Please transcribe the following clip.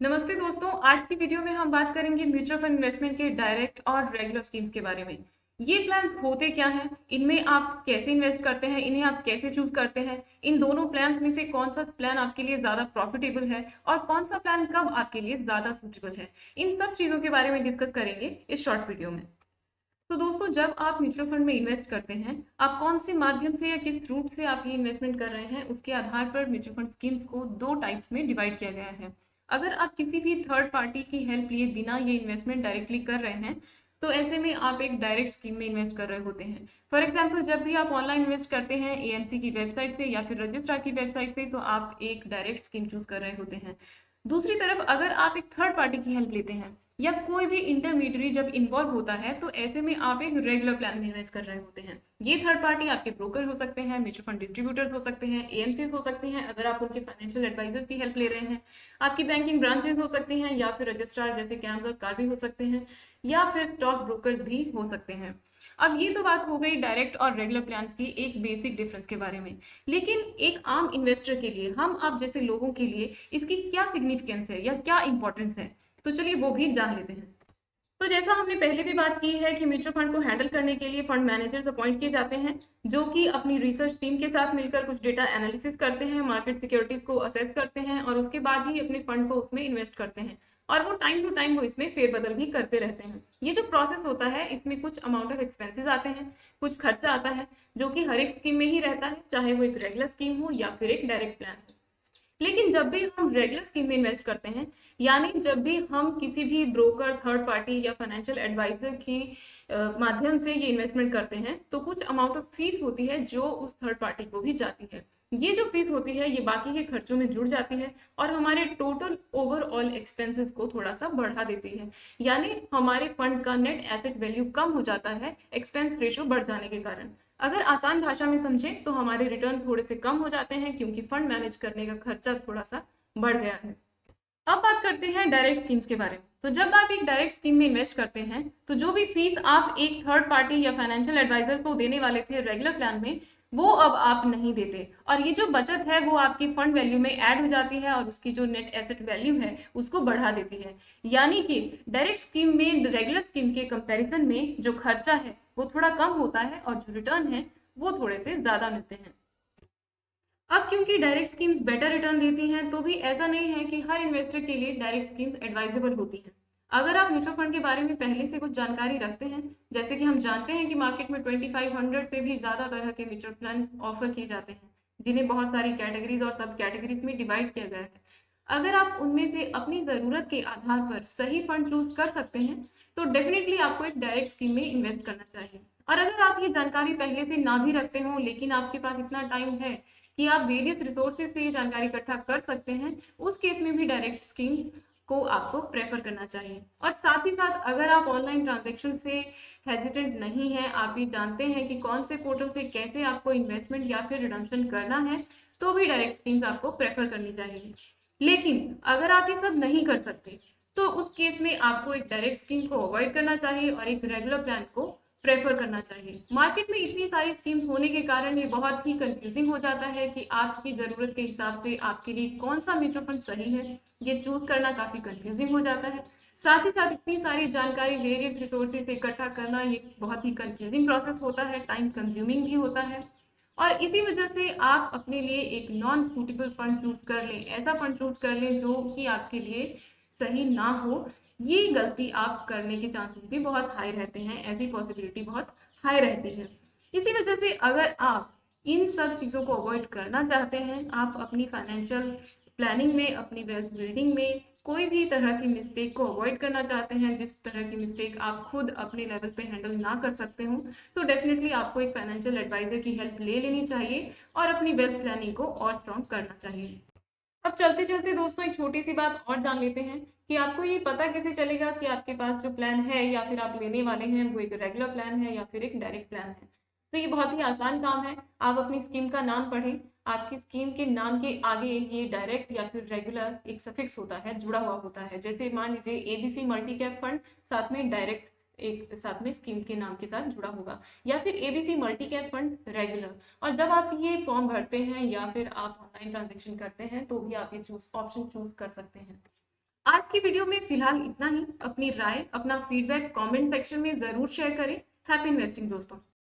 नमस्ते दोस्तों, आज की वीडियो में हम बात करेंगे म्यूचुअल फंड इन्वेस्टमेंट के डायरेक्ट और रेगुलर स्कीम्स के बारे में। ये प्लान्स होते क्या हैं, इनमें आप कैसे इन्वेस्ट करते हैं, इन्हें आप कैसे चूज करते हैं, इन दोनों प्लान्स में से कौन सा प्लान आपके लिए ज्यादा प्रॉफिटेबल है और कौन सा प्लान कब आपके लिए ज्यादा सूटेबल है, इन सब चीजों के बारे में डिस्कस करेंगे इस शॉर्ट वीडियो में। तो दोस्तों, जब आप म्यूचुअल फंड में इन्वेस्ट करते हैं, आप कौन से माध्यम से या किस रूट से आप ये इन्वेस्टमेंट कर रहे हैं, उसके आधार पर म्यूचुअल फंड स्कीम्स को दो टाइप्स में डिवाइड किया गया है। अगर आप किसी भी थर्ड पार्टी की हेल्प लिए बिना ये इन्वेस्टमेंट डायरेक्टली कर रहे हैं, तो ऐसे में आप एक डायरेक्ट स्कीम में इन्वेस्ट कर रहे होते हैं। फॉर एग्जाम्पल, जब भी आप ऑनलाइन इन्वेस्ट करते हैं एएमसी की वेबसाइट से या फिर रजिस्ट्रार की वेबसाइट से, तो आप एक डायरेक्ट स्कीम चूज कर रहे होते हैं। दूसरी तरफ अगर आप एक थर्ड पार्टी की हेल्प लेते हैं या कोई भी इंटरमीडियरी जब इन्वॉल्व होता है, तो ऐसे में आप एक रेगुलर प्लान में इन्वेस्ट कर रहे होते हैं। ये थर्ड पार्टी आपके ब्रोकर हो सकते हैं, म्यूचुअल फंड डिस्ट्रीब्यूटर्स हो सकते हैं, एएमसीज हो सकते हैं अगर आप उनके फाइनेंशियल एडवाइजर्स की हेल्प ले रहे हैं, आपकी बैंकिंग ब्रांचेस हो सकती हैं, या फिर रजिस्ट्रार जैसे कैम्स और कार भी हो सकते हैं, या फिर स्टॉक ब्रोकर्स भी हो सकते हैं। अब ये तो बात हो गई डायरेक्ट और रेगुलर प्लान्स की एक बेसिक डिफरेंस के बारे में। लेकिन एक आम इन्वेस्टर के लिए, हम आप जैसे लोगों के लिए इसकी क्या सिग्निफिकेंस है या क्या इंपॉर्टेंस है, तो चलिए वो भी जान लेते हैं। तो जैसा हमने पहले भी बात की है कि म्यूचुअल फंड को हैंडल करने के लिए फंड मैनेजर्स अपॉइंट किए जाते हैं, जो कि अपनी रिसर्च टीम के साथ मिलकर कुछ डेटा एनालिसिस करते हैं, मार्केट सिक्योरिटीज को असेस करते हैं और उसके बाद ही अपने फंड को उसमें इन्वेस्ट करते हैं। और वो टाइम टू टाइम वो इसमें फेरबदल भी करते रहते हैं। ये जो प्रोसेस होता है, इसमें कुछ अमाउंट ऑफ एक्सपेंसेस आते हैं, कुछ खर्चा आता है, जो कि हर एक स्कीम में ही रहता है, चाहे वो एक रेगुलर स्कीम हो या फिर एक डायरेक्ट प्लान हो। लेकिन जब भी हम रेगुलर स्कीम में इन्वेस्ट करते हैं, यानी जब भी हम किसी भी ब्रोकर, थर्ड पार्टी या फाइनेंशियल एडवाइजर की माध्यम से ये इन्वेस्टमेंट करते हैं, तो कुछ अमाउंट ऑफ फीस होती है जो उस थर्ड पार्टी को भी जाती है। ये जो फीस होती है, ये बाकी के खर्चों में जुड़ जाती है और हमारे टोटल ओवरऑल एक्सपेंसेस को थोड़ा सा बढ़ा देती है। यानी हमारे फंड का नेट एसेट वैल्यू कम हो जाता है एक्सपेंस रेशियो बढ़ जाने के कारण। अगर आसान भाषा में समझें तो हमारे रिटर्न थोड़े से कम हो जाते हैं, क्योंकि फंड मैनेज करने का खर्चा थोड़ा सा बढ़ गया है। अब बात करते हैं डायरेक्ट स्कीम्स के बारे में। तो जब आप एक डायरेक्ट स्कीम में इन्वेस्ट करते हैं, तो जो भी फीस आप एक थर्ड पार्टी या फाइनेंशियल एडवाइजर को देने वाले थे रेगुलर प्लान में, वो अब आप नहीं देते, और ये जो बचत है वो आपकी फंड वैल्यू में ऐड हो जाती है और उसकी जो नेट एसेट वैल्यू है उसको बढ़ा देती है। यानी कि डायरेक्ट स्कीम में रेगुलर स्कीम के कंपैरिजन में जो खर्चा है वो थोड़ा कम होता है और जो रिटर्न है वो थोड़े से ज्यादा मिलते हैं। अब क्योंकि डायरेक्ट स्कीम्स बेटर रिटर्न देती हैं, तो भी ऐसा नहीं है कि हर इन्वेस्टर के लिए डायरेक्ट स्कीम्स एडवाइजेबल होती हैं। अगर आप म्यूचुअल फंड के बारे में पहले से कुछ जानकारी रखते हैं, जैसे कि हम जानते हैं कि मार्केट में 2500 से भी ज्यादा तरह के म्यूचुअल प्लान ऑफर किए जाते हैं, जिन्हें बहुत सारी कैटेगरीज और सब कैटेगरीज में डिवाइड किया गया है। अगर आप उनमें से अपनी जरूरत के आधार पर सही फंड चूज कर सकते हैं, तो डेफिनेटली आपको एक डायरेक्ट स्कीम में इन्वेस्ट करना चाहिए। और अगर आप ये जानकारी पहले से ना भी रखते हो, लेकिन आपके पास इतना टाइम है कि आप वेरियस रिसोर्सेज से ये जानकारी इकट्ठा कर सकते हैं, उस केस में भी डायरेक्ट स्कीम्स को आपको प्रेफर करना चाहिए। और साथ ही साथ अगर आप ऑनलाइन ट्रांजेक्शन से हेजिटेंट नहीं है, आप ये जानते हैं कि कौन से पोर्टल से कैसे आपको इन्वेस्टमेंट या फिर रिडम्पशन करना है, तो भी डायरेक्ट स्कीम्स आपको प्रेफर करनी चाहिए। लेकिन अगर आप ये सब नहीं कर सकते, तो उस केस में आपको एक डायरेक्ट स्कीम को अवॉइड करना चाहिए और एक रेगुलर प्लान को प्रेफर करना चाहिए। मार्केट में इतनी सारी स्कीम्स होने के कारण ये बहुत ही कंफ्यूजिंग हो जाता है कि आपकी जरूरत के हिसाब से आपके लिए कौन सा म्यूचुअल फंड सही है, ये चूज करना काफी कंफ्यूजिंग हो जाता है। साथ ही साथ इतनी सारी जानकारी वेरियस रिसोर्सेज से इकट्ठा करना ये बहुत ही कंफ्यूजिंग प्रोसेस होता है, टाइम कंज्यूमिंग भी होता है। और इसी वजह से आप अपने लिए एक नॉन सूटेबल फंड चूज कर लें, ऐसा फंड चूज कर लें जो कि आपके लिए सही ना हो। ये गलती आप करने के चांसेस भी बहुत हाई रहते हैं, ऐसी पॉसिबिलिटी बहुत हाई रहती है। इसी वजह से अगर आप इन सब चीज़ों को अवॉइड करना चाहते हैं, आप अपनी फाइनेंशियल प्लानिंग में, अपनी वेल्थ बिल्डिंग में कोई भी तरह की मिस्टेक को अवॉइड करना चाहते हैं, जिस तरह की मिस्टेक आप खुद अपने लेवल पे हैंडल ना कर सकते हो, तो डेफिनेटली आपको एक फाइनेंशियल एडवाइजर की हेल्प ले लेनी चाहिए और अपनी वेल्थ प्लानिंग को और स्ट्रॉन्ग करना चाहिए। अब चलते चलते दोस्तों, एक छोटी सी बात और जान लेते हैं कि आपको ये पता कैसे चलेगा कि आपके पास जो प्लान है या फिर आप लेने वाले हैं वो एक रेगुलर प्लान है या फिर एक डायरेक्ट प्लान है। तो ये बहुत ही आसान काम है। आप अपनी स्कीम का नाम पढ़ें, आपकी स्कीम के नाम के आगे ये डायरेक्ट या फिर रेगुलर एक सफिक्स होता है, जुड़ा हुआ होता है। जैसे मान लीजिए एबीसी मल्टी कैप फंड, साथ में डायरेक्ट एक साथ में स्कीम के नाम के साथ जुड़ा होगा, या फिर ABC multi cap fund regular. और जब आप ये फॉर्म भरते हैं या फिर आप ऑनलाइन ट्रांजेक्शन करते हैं, तो भी आप ये ऑप्शन चूज कर सकते हैं। आज की वीडियो में फिलहाल इतना ही। अपनी राय, अपना फीडबैक कमेंट सेक्शन में जरूर शेयर करें। हैप्पी इन्वेस्टिंग दोस्तों।